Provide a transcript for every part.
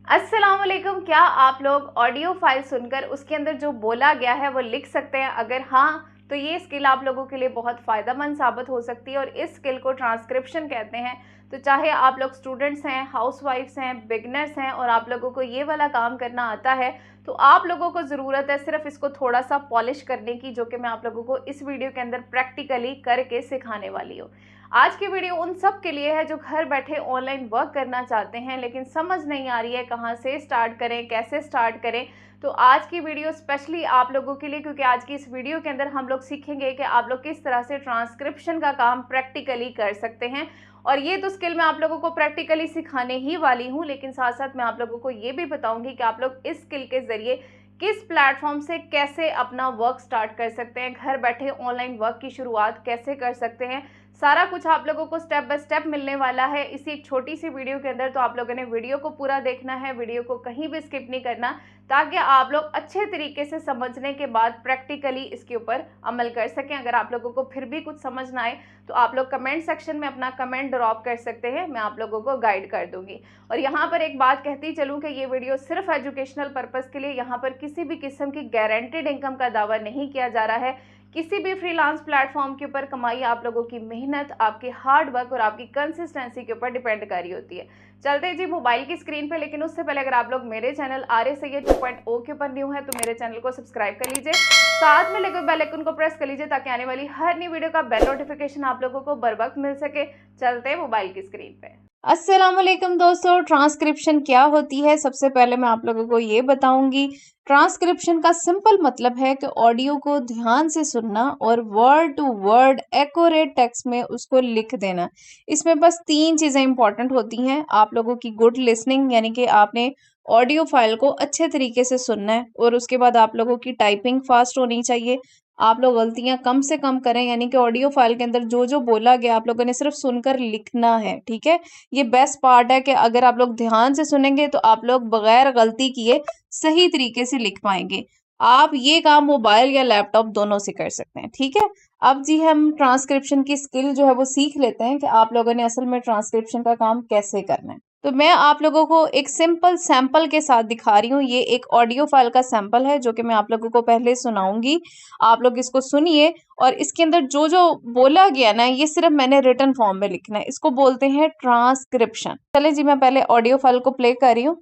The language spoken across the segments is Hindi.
अस्सलाम वालेकुम। क्या आप लोग ऑडियो फाइल सुनकर उसके अंदर जो बोला गया है वो लिख सकते हैं? अगर हाँ, तो ये स्किल आप लोगों के लिए बहुत फ़ायदेमंद साबित हो सकती है और इस स्किल को ट्रांसक्रिप्शन कहते हैं। तो चाहे आप लोग स्टूडेंट्स हैं, हाउसवाइफ्स हैं, बिगनर्स हैं और आप लोगों को ये वाला काम करना आता है, तो आप लोगों को ज़रूरत है सिर्फ इसको थोड़ा सा पॉलिश करने की, जो कि मैं आप लोगों को इस वीडियो के अंदर प्रैक्टिकली करके सिखाने वाली हूँ। आज की वीडियो उन सब के लिए है जो घर बैठे ऑनलाइन वर्क करना चाहते हैं लेकिन समझ नहीं आ रही है कहाँ से स्टार्ट करें, कैसे स्टार्ट करें। तो आज की वीडियो स्पेशली आप लोगों के लिए, क्योंकि आज की इस वीडियो के अंदर हम लोग सीखेंगे कि आप लोग किस तरह से ट्रांसक्रिप्शन का काम प्रैक्टिकली कर सकते हैं। और ये तो स्किल मैं आप लोगों को प्रैक्टिकली सिखाने ही वाली हूँ, लेकिन साथ साथ मैं आप लोगों को ये भी बताऊंगी कि आप लोग इस स्किल के जरिए किस प्लेटफॉर्म से कैसे अपना वर्क स्टार्ट कर सकते हैं, घर बैठे ऑनलाइन वर्क की शुरुआत कैसे कर सकते हैं। सारा कुछ आप लोगों को स्टेप बाय स्टेप मिलने वाला है इसी एक छोटी सी वीडियो के अंदर। तो आप लोगों ने वीडियो को पूरा देखना है, वीडियो को कहीं भी स्किप नहीं करना, ताकि आप लोग अच्छे तरीके से समझने के बाद प्रैक्टिकली इसके ऊपर अमल कर सकें। अगर आप लोगों को फिर भी कुछ समझ ना आए तो आप लोग कमेंट सेक्शन में अपना कमेंट ड्रॉप कर सकते हैं, मैं आप लोगों को गाइड कर दूंगी। और यहाँ पर एक बात कहती चलूँ कि ये वीडियो सिर्फ एजुकेशनल पर्पज़ के लिए, यहाँ पर किसी भी किस्म की गारंटेड इनकम का दावा नहीं किया जा रहा है। किसी भी फ्रीलांस प्लेटफॉर्म के ऊपर कमाई आप लोगों की मेहनत, आपके हार्ड वर्क और आपकी कंसिस्टेंसी के ऊपर डिपेंड कर रही होती है। चलते जी मोबाइल की स्क्रीन पे, लेकिन उससे पहले अगर आप लोग मेरे चैनल आर्य सैयद 2.0 के ऊपर न्यू है तो मेरे चैनल को सब्सक्राइब कर लीजिए, साथ में लगे बेल आइकन को प्रेस कर लीजिए ताकि आने वाली हर नई वीडियो का बेल नोटिफिकेशन आप लोगों को बर वक्त मिल सके। चलते मोबाइल की स्क्रीन पे। अस्सलाम वालेकुम दोस्तों, ट्रांसक्रिप्शन क्या होती है सबसे पहले मैं आप लोगों को ये बताऊंगी। ट्रांसक्रिप्शन का सिंपल मतलब है कि ऑडियो को ध्यान से सुनना और word to word accurate text में उसको लिख देना। इसमें बस 3 चीज़ें इंपॉर्टेंट होती हैं। आप लोगों की गुड लिसनिंग, यानी कि आपने ऑडियो फाइल को अच्छे तरीके से सुनना है, और उसके बाद आप लोगों की टाइपिंग फास्ट होनी चाहिए। आप लोग गलतियां कम से कम करें, यानी कि ऑडियो फाइल के अंदर जो जो बोला गया आप लोगों ने सिर्फ सुनकर लिखना है, ठीक है। ये बेस्ट पार्ट है कि अगर आप लोग ध्यान से सुनेंगे तो आप लोग बगैर गलती किए सही तरीके से लिख पाएंगे। आप ये काम मोबाइल या लैपटॉप दोनों से कर सकते हैं, ठीक है। अब जी हम ट्रांसक्रिप्शन की स्किल जो है वो सीख लेते हैं कि आप लोगों ने असल में ट्रांसक्रिप्शन का काम कैसे करना है। तो मैं आप लोगों को एक सिंपल सैंपल के साथ दिखा रही हूँ। ये एक ऑडियो फाइल का सैंपल है जो कि मैं आप लोगों को पहले सुनाऊंगी। आप लोग इसको सुनिए और इसके अंदर जो जो बोला गया ना, ये सिर्फ मैंने रिटन फॉर्म में लिखना है। इसको बोलते हैं ट्रांसक्रिप्शन। चले जी मैं पहले ऑडियो फाइल को प्ले कर रही हूँ।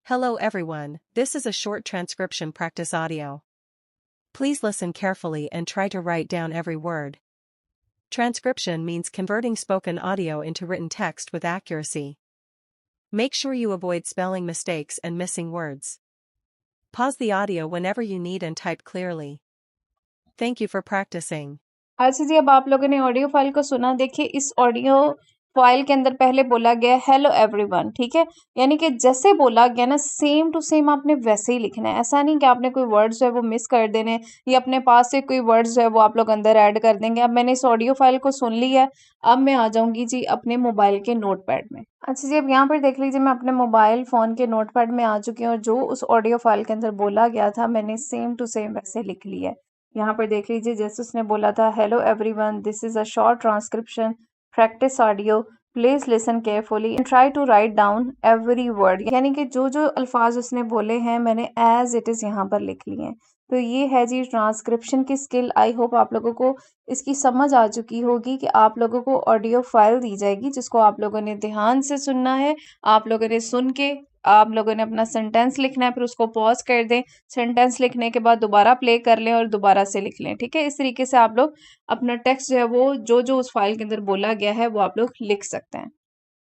Hello everyone, this is a short transcription practice audio. Please listen carefully and try to write down every word. Transcription means converting spoken audio into written text with accuracy. Make sure you avoid spelling mistakes and missing words. Pause the audio whenever you need and type clearly. Thank you for practicing. अच्छा जी, अब आप लोगों ने ऑडियो फाइल को सुना। देखिए इस ऑडियो फाइल के अंदर पहले बोला गया हेलो एवरीवन, ठीक है। यानी कि जैसे बोला गया ना, सेम टू सेम आपने वैसे ही लिखना है। ऐसा नहीं कि आपने कोई वर्ड्स जो है वो मिस कर देने या अपने पास से कोई वर्ड्स जो है वो आप लोग अंदर ऐड कर देंगे। अब मैंने इस ऑडियो फाइल को सुन लिया है, अब मैं आ जाऊंगी जी अपने मोबाइल के नोटपैड में। अच्छा जी, अब यहाँ पर देख लीजिए मैं अपने मोबाइल फ़ोन के नोटपैड में आ चुकी हूँ और जो उस ऑडियो फाइल के अंदर बोला गया था मैंने सेम टू सेम वैसे लिख लिया है। यहाँ पर देख लीजिए जैसे उसने बोला था, hello everyone, this is a short transcription practice audio, please listen carefully and try to write down every word. यानी कि जो जो अल्फाज उसने बोले हैं मैंने एज इट इज़ यहाँ पर लिख लिए हैं। तो ये है जी ट्रांसक्रिप्शन की स्किल। आई होप आप लोगों को इसकी समझ आ चुकी होगी कि आप लोगों को ऑडियो फाइल दी जाएगी जिसको आप लोगों ने ध्यान से सुनना है। आप लोगों ने सुन के आप लोगों ने अपना सेंटेंस लिखना है, फिर उसको पॉज कर दें, सेंटेंस लिखने के बाद दोबारा प्ले कर लें और दोबारा से लिख लें, ठीक है। इस तरीके से आप लोग अपना टेक्स्ट जो है वो जो जो उस फाइल के अंदर बोला गया है वो आप लोग लिख सकते हैं।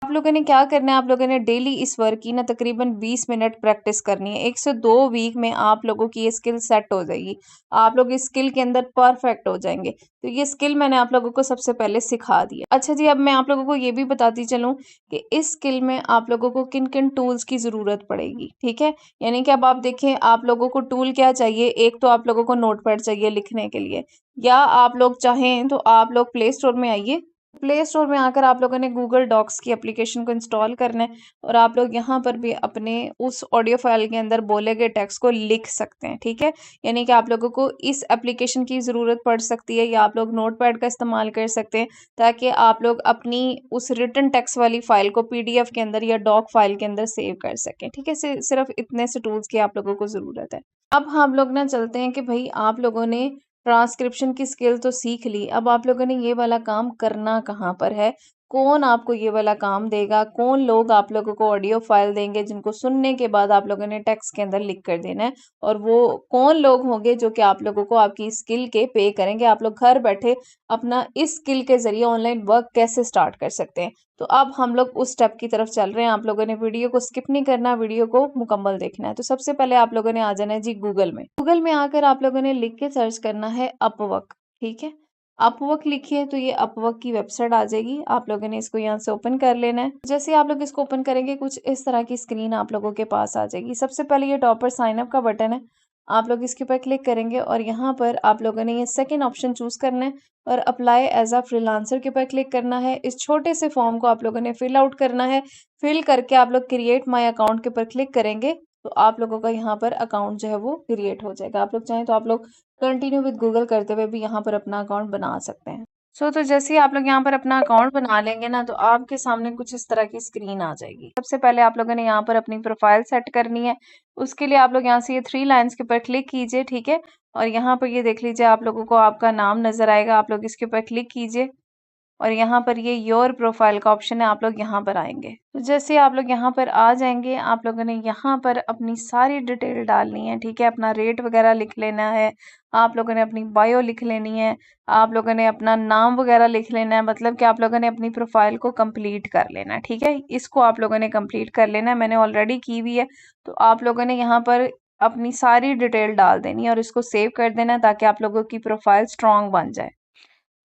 आप लोगों ने क्या करना है, आप लोगों ने डेली इस वर्क की ना तकरीबन 20 मिनट प्रैक्टिस करनी है। 1 से 2 वीक में आप लोगों की ये स्किल सेट हो जाएगी। आप लोग इस स्किल के अंदर परफेक्ट हो जाएंगे। तो ये स्किल मैंने आप लोगों को सबसे पहले सिखा दिया। अच्छा जी, अब मैं आप लोगों को ये भी बताती चलूँ कि इस स्किल में आप लोगों को किन किन टूल्स की ज़रूरत पड़ेगी, ठीक है। यानी कि अब आप देखें आप लोगों को टूल क्या चाहिए। एक तो आप लोगों को नोटपैड चाहिए लिखने के लिए, या आप लोग चाहें तो आप लोग प्ले स्टोर में आइए, प्ले स्टोर में आकर आप लोगों ने गूगल डॉक्स की एप्लीकेशन को इंस्टॉल करना है और आप लोग यहाँ पर भी अपने उस ऑडियो फाइल के अंदर बोले गए टेक्स्ट को लिख सकते हैं, ठीक है। यानी कि आप लोगों को इस एप्लीकेशन की ज़रूरत पड़ सकती है या आप लोग नोटपैड का इस्तेमाल कर सकते हैं, ताकि आप लोग अपनी उस रिटन टेक्स्ट वाली फाइल को PDF के अंदर या डॉक फाइल के अंदर सेव कर सकें, ठीक है। सिर्फ इतने से टूल्स की आप लोगों को ज़रूरत है। अब हम लोग ना चलते हैं कि भाई आप लोगों ने ट्रांसक्रिप्शन की स्किल तो सीख ली, अब आप लोगों ने ये वाला काम करना कहाँ पर है, कौन आपको ये वाला काम देगा, कौन लोग आप लोगों को ऑडियो फाइल देंगे जिनको सुनने के बाद आप लोगों ने टेक्स्ट के अंदर लिख कर देना है, और वो कौन लोग होंगे जो कि आप लोगों को आपकी स्किल के पे करेंगे। आप लोग घर बैठे अपना इस स्किल के जरिए ऑनलाइन वर्क कैसे स्टार्ट कर सकते हैं। तो अब हम लोग उस स्टेप की तरफ चल रहे हैं। आप लोगों ने वीडियो को स्किप नहीं करना, वीडियो को मुकम्मल देखना है। तो सबसे पहले आप लोगों ने आ जाना है जी गूगल में। गूगल में आकर आप लोगों ने लिख के सर्च करना है अपवर्क, ठीक है। अपवर्क लिखिए तो ये अपवर्क की वेबसाइट आ जाएगी। आप लोगों ने इसको यहाँ से ओपन कर लेना है। जैसे आप लोग इसको ओपन करेंगे कुछ इस तरह की स्क्रीन आप लोगों के पास आ जाएगी। सबसे पहले ये टॉप पर साइन अप का बटन है, आप लोग इसके ऊपर क्लिक करेंगे और यहाँ पर आप लोगों ने ये सेकंड ऑप्शन चूज करना है और अप्लाई एज अ फ्रीलांसर के ऊपर क्लिक करना है। इस छोटे से फॉर्म को आप लोगों ने फिल आउट करना है। फिल करके आप लोग क्रिएट माय अकाउंट के ऊपर क्लिक करेंगे तो आप लोगों का यहाँ पर अकाउंट जो है वो क्रिएट हो जाएगा। आप लोग चाहें तो आप लोग कंटिन्यू विद गूगल करते हुए भी यहाँ पर अपना अकाउंट बना सकते हैं। तो जैसे ही आप लोग यहाँ पर अपना अकाउंट बना लेंगे ना, तो आपके सामने कुछ इस तरह की स्क्रीन आ जाएगी। सबसे पहले आप लोगों ने यहाँ पर अपनी प्रोफाइल सेट करनी है। उसके लिए आप लोग यहाँ से ये 3 लाइन्स के ऊपर क्लिक कीजिए, ठीक है। और यहाँ पर ये देख लीजिए आप लोगों को आपका नाम नजर आएगा, आप लोग इसके ऊपर क्लिक कीजिए और यहाँ पर ये योर प्रोफाइल का ऑप्शन है, आप लोग यहाँ पर आएंगे। तो जैसे आप लोग यहाँ पर आ जाएंगे, आप लोगों ने यहाँ पर अपनी सारी डिटेल डालनी है, ठीक है। अपना रेट वगैरह लिख लेना है, आप लोगों ने अपनी बायो लिख लेनी है, आप लोगों ने अपना नाम वगैरह लिख लेना है। मतलब कि आप लोगों ने अपनी प्रोफाइल को कंप्लीट कर लेना है, ठीक है। इसको आप लोगों ने कंप्लीट कर लेना है, मैंने ऑलरेडी की हुई है। तो आप लोगों ने यहाँ पर अपनी सारी डिटेल डाल देनी है और इसको सेव कर देना है ताकि आप लोगों की प्रोफाइल स्ट्रांग बन जाए।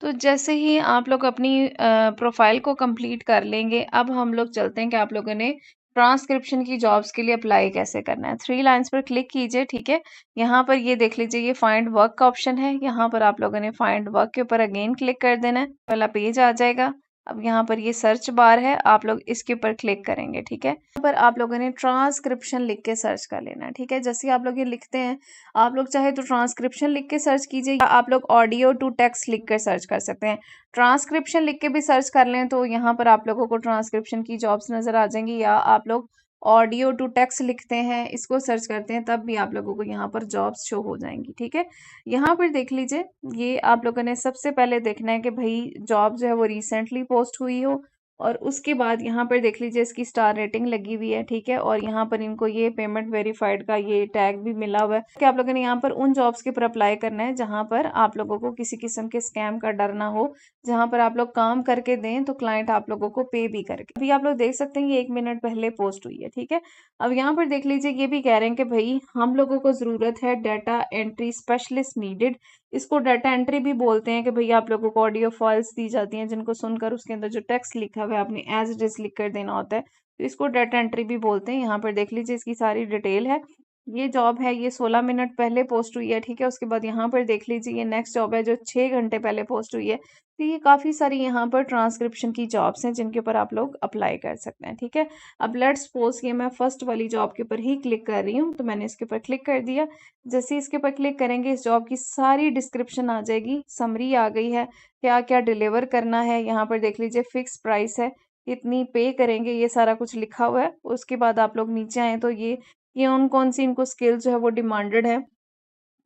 तो जैसे ही आप लोग अपनी प्रोफाइल को कंप्लीट कर लेंगे, अब हम लोग चलते हैं कि आप लोगों ने ट्रांसक्रिप्शन की जॉब्स के लिए अप्लाई कैसे करना है। 3 लाइन्स पर क्लिक कीजिए, ठीक है। यहाँ पर ये देख लीजिए ये फाइंड वर्क का ऑप्शन है, यहाँ पर आप लोगों ने फाइंड वर्क के ऊपर अगेन क्लिक कर देना है, पहला पेज आ जाएगा। अब यहाँ पर ये सर्च बार है, आप लोग इसके ऊपर क्लिक करेंगे, ठीक है। यहाँ पर आप लोगों ने ट्रांसक्रिप्शन लिख के सर्च कर लेना है, ठीक है। जैसे आप लोग ये लिखते हैं, आप लोग चाहे तो ट्रांसक्रिप्शन लिख के सर्च कीजिए या आप लोग ऑडियो टू टेक्स्ट लिख कर सर्च कर सकते हैं। ट्रांसक्रिप्शन लिख के भी सर्च कर लें तो यहाँ पर आप लोगों को ट्रांसक्रिप्शन की जॉब्स नज़र आ जाएंगी, या आप लोग ऑडियो टू टेक्स्ट लिखते हैं इसको सर्च करते हैं तब भी आप लोगों को यहाँ पर जॉब्स शो हो जाएंगी, ठीक है। यहाँ पर देख लीजिए, ये आप लोगों ने सबसे पहले देखना है कि भाई जॉब जो है वो रिसेंटली पोस्ट हुई हो, और उसके बाद यहाँ पर देख लीजिए इसकी स्टार रेटिंग लगी हुई है, ठीक है। और यहाँ पर इनको ये पेमेंट वेरीफाइड का ये टैग भी मिला हुआ है कि आप लोगों ने यहाँ पर उन जॉब्स के ऊपर अप्लाई करना है जहाँ पर आप लोगों को किसी किस्म के स्कैम का डर ना हो, जहाँ पर आप लोग काम करके दें तो क्लाइंट आप लोगों को पे भी करके। अभी आप लोग देख सकते हैं ये 1 मिनट पहले पोस्ट हुई है, ठीक है। अब यहाँ पर देख लीजिए ये भी कह रहे हैं कि भाई हम लोगों को जरूरत है डाटा एंट्री स्पेशलिस्ट नीडेड। इसको डाटा एंट्री भी बोलते हैं कि भाई आप लोगों को ऑडियो फाइल्स दी जाती हैं जिनको सुनकर उसके अंदर जो टेक्स्ट लिखा हुआ है आपने एज इट इज लिख कर देना होता है, तो इसको डाटा एंट्री भी बोलते हैं। यहाँ पर देख लीजिए इसकी सारी डिटेल है। ये जॉब है, ये 16 मिनट पहले पोस्ट हुई है, ठीक है। उसके बाद यहाँ पर देख लीजिए ये नेक्स्ट जॉब है जो 6 घंटे पहले पोस्ट हुई है। तो ये काफ़ी सारी यहाँ पर ट्रांसक्रिप्शन की जॉब्स हैं जिनके ऊपर आप लोग अप्लाई कर सकते हैं, ठीक है। अब लेट्स सपोज ये मैं फर्स्ट वाली जॉब के ऊपर ही क्लिक कर रही हूँ, तो मैंने इसके ऊपर क्लिक कर दिया। जैसे इसके ऊपर क्लिक करेंगे इस जॉब की सारी डिस्क्रिप्शन आ जाएगी, समरी आ गई है, क्या क्या डिलीवर करना है। यहाँ पर देख लीजिए फिक्स प्राइस है, इतनी पे करेंगे, ये सारा कुछ लिखा हुआ है। उसके बाद आप लोग नीचे आए तो ये कौन सी इनको स्किल जो है वो डिमांडेड है,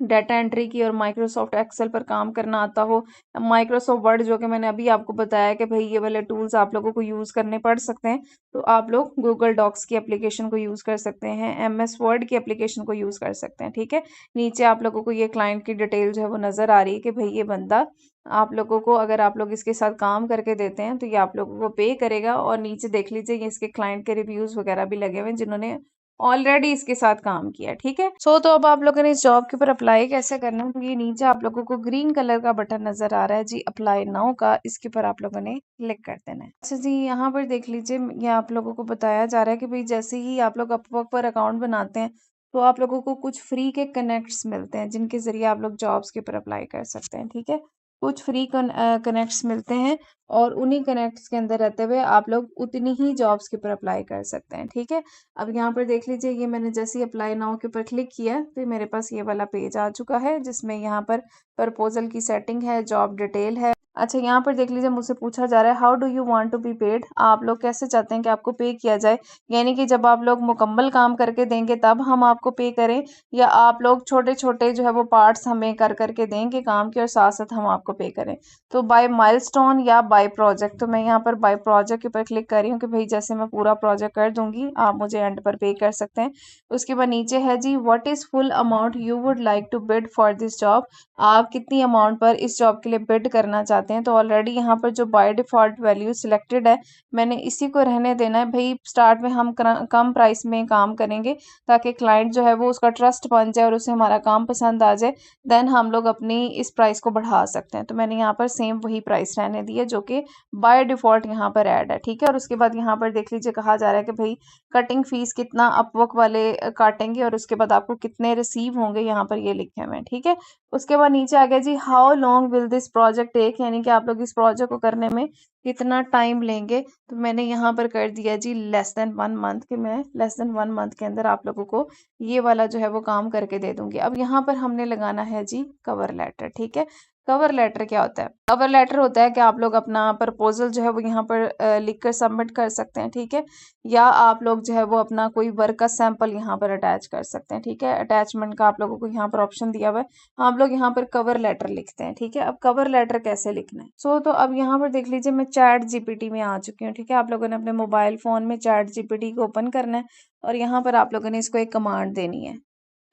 डाटा एंट्री की और माइक्रोसॉफ्ट एक्सेल पर काम करना आता हो, माइक्रोसॉफ्ट वर्ड जो कि मैंने अभी आपको बताया कि भाई ये वाले टूल्स आप लोगों को यूज़ करने पड़ सकते हैं, तो आप लोग गूगल डॉक्स की एप्लीकेशन को यूज़ कर सकते हैं, MS वर्ड की एप्लीकेशन को यूज़ कर सकते हैं, ठीक है। नीचे आप लोगों को ये क्लाइंट की डिटेल जो है वो नज़र आ रही है कि भाई ये बंदा आप लोगों को अगर आप लोग इसके साथ काम करके देते हैं तो ये आप लोगों को पे करेगा। और नीचे देख लीजिए ये इसके क्लाइंट के रिव्यूज़ वगैरह भी लगे हुए हैं जिन्होंने ऑलरेडी इसके साथ काम किया, ठीक है। तो अब आप लोगों ने इस जॉब के ऊपर अप्लाई कैसे करना है, तो ये नीचे आप लोगों को ग्रीन कलर का बटन नजर आ रहा है जी अप्लाई नाउ का, इसके ऊपर आप लोगों ने क्लिक कर देना है। अच्छा जी, यहाँ पर देख लीजिए ये आप लोगों को बताया जा रहा है कि भाई जैसे ही आप लोग अपवर्क पर अकाउंट बनाते हैं तो आप लोगों को कुछ फ्री के कनेक्ट्स मिलते हैं जिनके जरिए आप लोग जॉब्स के ऊपर अप्लाई कर सकते हैं, ठीक है। कुछ फ्री कनेक्ट्स मिलते हैं और उन्हीं कनेक्ट्स के अंदर रहते हुए आप लोग उतनी ही जॉब्स के ऊपर अप्लाई कर सकते हैं। ठीक है, अब यहाँ पर देख लीजिए, ये मैंने जैसे ही अप्लाई नाउ के ऊपर क्लिक किया तो मेरे पास ये वाला पेज आ चुका है जिसमें यहाँ पर प्रपोजल की सेटिंग है, जॉब डिटेल है। अच्छा, यहाँ पर देख लीजिए, मुझसे पूछा जा रहा है how do you want to be paid, आप लोग कैसे चाहते हैं कि आपको पे किया जाए, यानी कि जब आप लोग मुकम्मल काम करके देंगे तब हम आपको पे करें, या आप लोग छोटे छोटे जो है वो पार्ट्स हमें कर करके देंगे काम के और साथ साथ हम आपको पे करें। तो बाय माइलस्टोन या बाय प्रोजेक्ट, तो मैं यहाँ पर बाय प्रोजेक्ट के ऊपर क्लिक कर रही हूँ कि भाई जैसे मैं पूरा प्रोजेक्ट कर दूंगी आप मुझे एंड पर पे कर सकते हैं। उसके बाद नीचे है जी what is full amount you would like to bid for this job, आप कितनी अमाउंट पर इस जॉब के लिए बिड करना चाहते हैं। तो ऑलरेडी यहाँ पर जो बाय डिफॉल्ट वैल्यू सिलेक्टेड है मैंने इसी को रहने देना है भाई। स्टार्ट में हम कम प्राइस में काम करेंगे ताकि क्लाइंट जो है वो उसका ट्रस्ट बन जाए और उसे हमारा काम पसंद आ जाए, देन हम लोग अपनी इस प्राइस को बढ़ा सकते हैं। तो मैंने यहाँ पर सेम वही प्राइस रहने दी है जो कि बाय डिफॉल्ट यहाँ पर ऐड है। ठीक है, और उसके बाद यहाँ पर देख लीजिए कहा जा रहा है कि भाई कटिंग फीस कितना अपवर्क वाले काटेंगे और उसके बाद आपको कितने रिसीव होंगे, यहाँ पर ये लिखे हुए हैं। ठीक है, उसके बाद नीचे आ गया जी how long will this project take, यानी कि आप लोग इस प्रोजेक्ट को करने में कितना टाइम लेंगे। तो मैंने यहाँ पर कर दिया जी लेस देन 1 मंथ, कि मैं लेस देन 1 मंथ के अंदर आप लोगों को ये वाला जो है वो काम करके दे दूंगी। अब यहाँ पर हमने लगाना है जी कवर लेटर। ठीक है, कवर लेटर क्या होता है? कवर लेटर होता है कि आप लोग अपना प्रपोजल जो है वो यहाँ पर लिख कर सबमिट कर सकते हैं। ठीक है, या आप लोग जो है वो अपना कोई वर्क का सैंपल यहाँ पर अटैच कर सकते हैं। ठीक है, अटैचमेंट का आप लोगों को यहाँ पर ऑप्शन दिया हुआ है, आप लोग यहाँ पर कवर लेटर लिखते हैं। ठीक है, अब कवर लेटर कैसे लिखना है? तो अब यहाँ पर देख लीजिए मैं चैट जीपीटी में आ चुकी हूँ। ठीक है, आप लोगों ने अपने मोबाइल फोन में चैट जीपीटी को ओपन करना है और यहाँ पर आप लोगों ने इसको एक कमांड देनी है।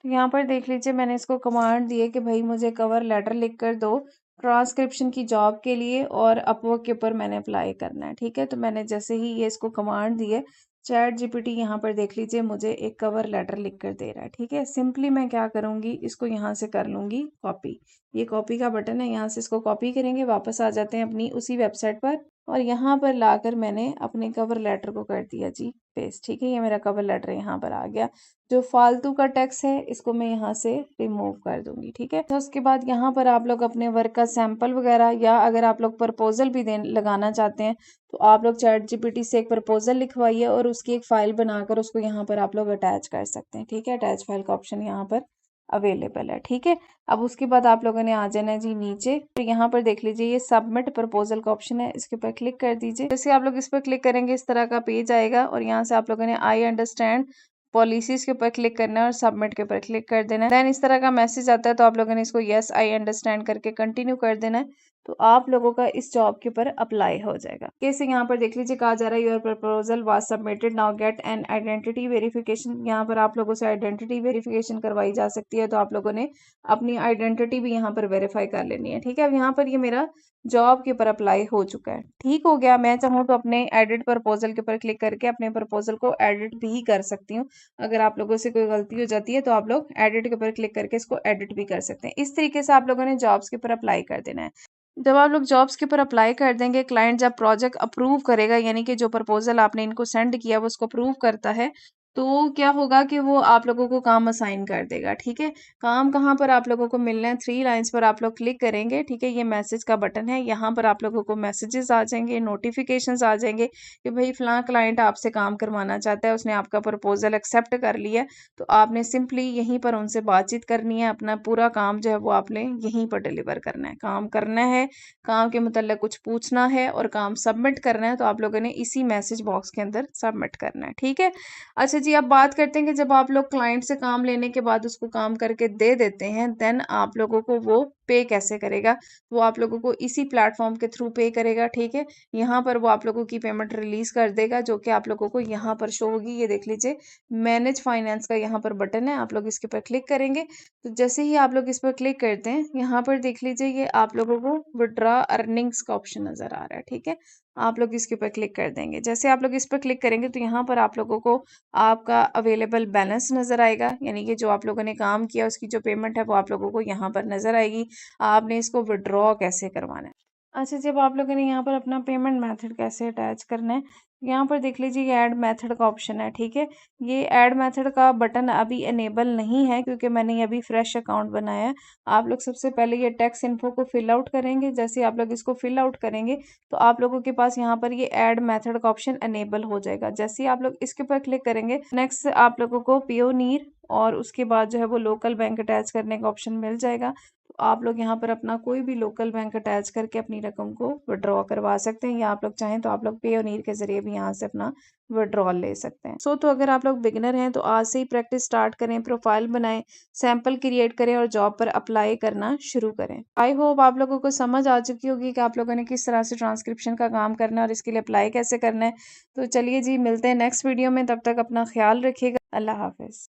तो यहाँ पर देख लीजिए मैंने इसको कमांड दी है कि भाई मुझे कवर लेटर लिख कर दो ट्रांसक्रिप्शन की जॉब के लिए और अपवर्क के ऊपर मैंने अप्लाई करना है। ठीक है, तो मैंने जैसे ही ये इसको कमांड दी है, चैट जीपीटी यहाँ पर देख लीजिए मुझे एक कवर लेटर लिख कर दे रहा है। ठीक है, सिंपली मैं क्या करूँगी, इसको यहाँ से कर लूँगी कॉपी, ये कॉपी का बटन है, यहाँ से इसको कॉपी करेंगे, वापस आ जाते हैं अपनी उसी वेबसाइट पर और यहाँ पर लाकर मैंने अपने कवर लेटर को कर दिया जी पेस्ट। ठीक है, ये मेरा कवर लेटर यहाँ पर आ गया। जो फालतू का टेक्स्ट है इसको मैं यहाँ से रिमूव कर दूंगी। ठीक है, तो उसके बाद यहाँ पर आप लोग अपने वर्क का सैंपल वगैरह, या अगर आप लोग प्रपोजल भी लगाना चाहते हैं तो आप लोग चैट जीपीटी से एक प्रपोजल लिखवाइए और उसकी एक फाइल बनाकर उसको यहाँ पर आप लोग अटैच कर सकते हैं। ठीक है, अटैच फाइल का ऑप्शन यहाँ पर अवेलेबल है। ठीक है, अब उसके बाद आप लोगों ने आ जाना है जी नीचे, तो यहाँ पर देख लीजिए ये सबमिट प्रपोजल का ऑप्शन है, इसके ऊपर क्लिक कर दीजिए। जैसे आप लोग इस पर क्लिक करेंगे इस तरह का पेज आएगा और यहाँ से आप लोगों ने आई अंडरस्टैंड पॉलिसीज के ऊपर क्लिक करना है और सबमिट के ऊपर क्लिक कर देना है। देन इस तरह का मैसेज आता है तो आप लोगों ने इसको यस आई अंडरस्टैंड करके कंटिन्यू कर देना है, तो आप लोगों का इस जॉब के ऊपर अप्लाई हो जाएगा। कैसे यहाँ पर देख लीजिए कहा जा रहा है your proposal was submitted, now get an identity verification, यहाँ पर आप लोगों से आइडेंटिटी वेरिफिकेशन करवाई जा सकती है, तो आप लोगों ने अपनी आइडेंटिटी भी यहाँ पर वेरीफाई कर लेनी है। ठीक है, अब यहाँ पर ये मेरा जॉब के ऊपर अप्लाई हो चुका है। ठीक हो गया, मैं चाहूँ तो अपने एडिट प्रपोजल के ऊपर क्लिक करके अपने प्रपोजल को एडिट भी कर सकती हूँ। अगर आप लोगों से कोई गलती हो जाती है तो आप लोग एडिट के ऊपर क्लिक करके इसको एडिट भी कर सकते हैं। इस तरीके से आप लोगों ने जॉब्स के ऊपर अप्लाई कर देना है। जब आप लोग जॉब्स के ऊपर अप्लाई कर देंगे, क्लाइंट जब प्रोजेक्ट अप्रूव करेगा, यानी कि जो प्रपोजल आपने इनको सेंड किया वो उसको अप्रूव करता है, तो क्या होगा कि वो आप लोगों को काम असाइन कर देगा। ठीक है, काम कहाँ पर आप लोगों को मिलना है, 3 लाइंस पर आप लोग क्लिक करेंगे। ठीक है, ये मैसेज का बटन है, यहाँ पर आप लोगों को मैसेजेस आ जाएंगे, नोटिफिकेशंस आ जाएंगे कि भाई फलां क्लाइंट आपसे काम करवाना चाहता है, उसने आपका प्रपोजल एक्सेप्ट कर लिया है। तो आपने सिंपली यहीं पर उनसे बातचीत करनी है, अपना पूरा काम जो है वो आपने यहीं पर डिलीवर करना है। काम करना है, काम के मतलब कुछ पूछना है और काम सबमिट करना है, तो आप लोगों ने इसी मैसेज बॉक्स के अंदर सबमिट करना है। ठीक है, अच्छा जी, अब बात करते हैं कि जब आप लोग क्लाइंट से काम लेने के बाद उसको काम करके दे देते हैं, देन आप लोगों को वो पे कैसे करेगा, वो आप लोगों को इसी प्लेटफॉर्म के थ्रू पे करेगा। ठीक है, यहाँ पर वो आप लोगों की पेमेंट रिलीज कर देगा, जो कि आप लोगों को यहाँ पर शो होगी। ये देख लीजिए मैनेज फाइनेंस का यहाँ पर बटन है, आप लोग इसके पर क्लिक करेंगे। तो जैसे ही आप लोग इस पर क्लिक करते हैं, यहाँ पर देख लीजिए ये आप लोगों को विड्रॉ अर्निंग्स का ऑप्शन नजर आ रहा है। ठीक है, आप लोग इसके ऊपर क्लिक कर देंगे। जैसे आप लोग इस पर क्लिक करेंगे तो यहाँ पर आप लोगों को आपका अवेलेबल बैलेंस नजर आएगा, यानी कि जो आप लोगों ने काम किया उसकी जो पेमेंट है वो आप लोगों को यहाँ पर नजर आएगी। आपने इसको विड्रॉ कैसे करवाना है। अच्छा, जब आप लोगों ने यहाँ पर अपना पेमेंट मेथड कैसे अटैच करना है, यहाँ पर देख लीजिए ये ऐड मेथड का ऑप्शन है, ठीक है। ये ऐड मेथड का बटन अभी इनेबल नहीं है क्योंकि मैंने ये अभी फ्रेश अकाउंट बनाया है। आप लोग सबसे पहले ये टैक्स इन्फो को फिल आउट करेंगे। जैसे आप लोग इसको फिल आउट करेंगे तो आप लोगों के पास यहाँ पर ये ऐड मेथड का ऑप्शन इनेबल हो जाएगा। जैसे ही आप लोग इसके ऊपर क्लिक करेंगे, नेक्स्ट आप लोगों को पियोनीर और उसके बाद जो है वो लोकल बैंक अटैच करने का ऑप्शन मिल जाएगा। तो आप लोग यहाँ पर अपना कोई भी लोकल बैंक अटैच करके अपनी रकम को विड्रॉ करवा सकते हैं, या आप लोग चाहें तो आप लोग पेयोनीर के जरिए भी यहाँ से अपना विड्रॉल ले सकते हैं। तो अगर आप लोग बिगिनर हैं तो आज से ही प्रैक्टिस स्टार्ट करें, प्रोफाइल बनाएं, सैंपल क्रिएट करें और जॉब पर अप्लाई करना शुरू करें। आई होप आप लोगों को समझ आ चुकी होगी कि आप लोगों ने किस तरह से ट्रांसक्रिप्शन का काम करना है और इसके लिए अप्लाई कैसे करना है। तो चलिए जी, मिलते हैं नेक्स्ट वीडियो में, तब तक अपना ख्याल रखिएगा। अल्लाह हाफिज।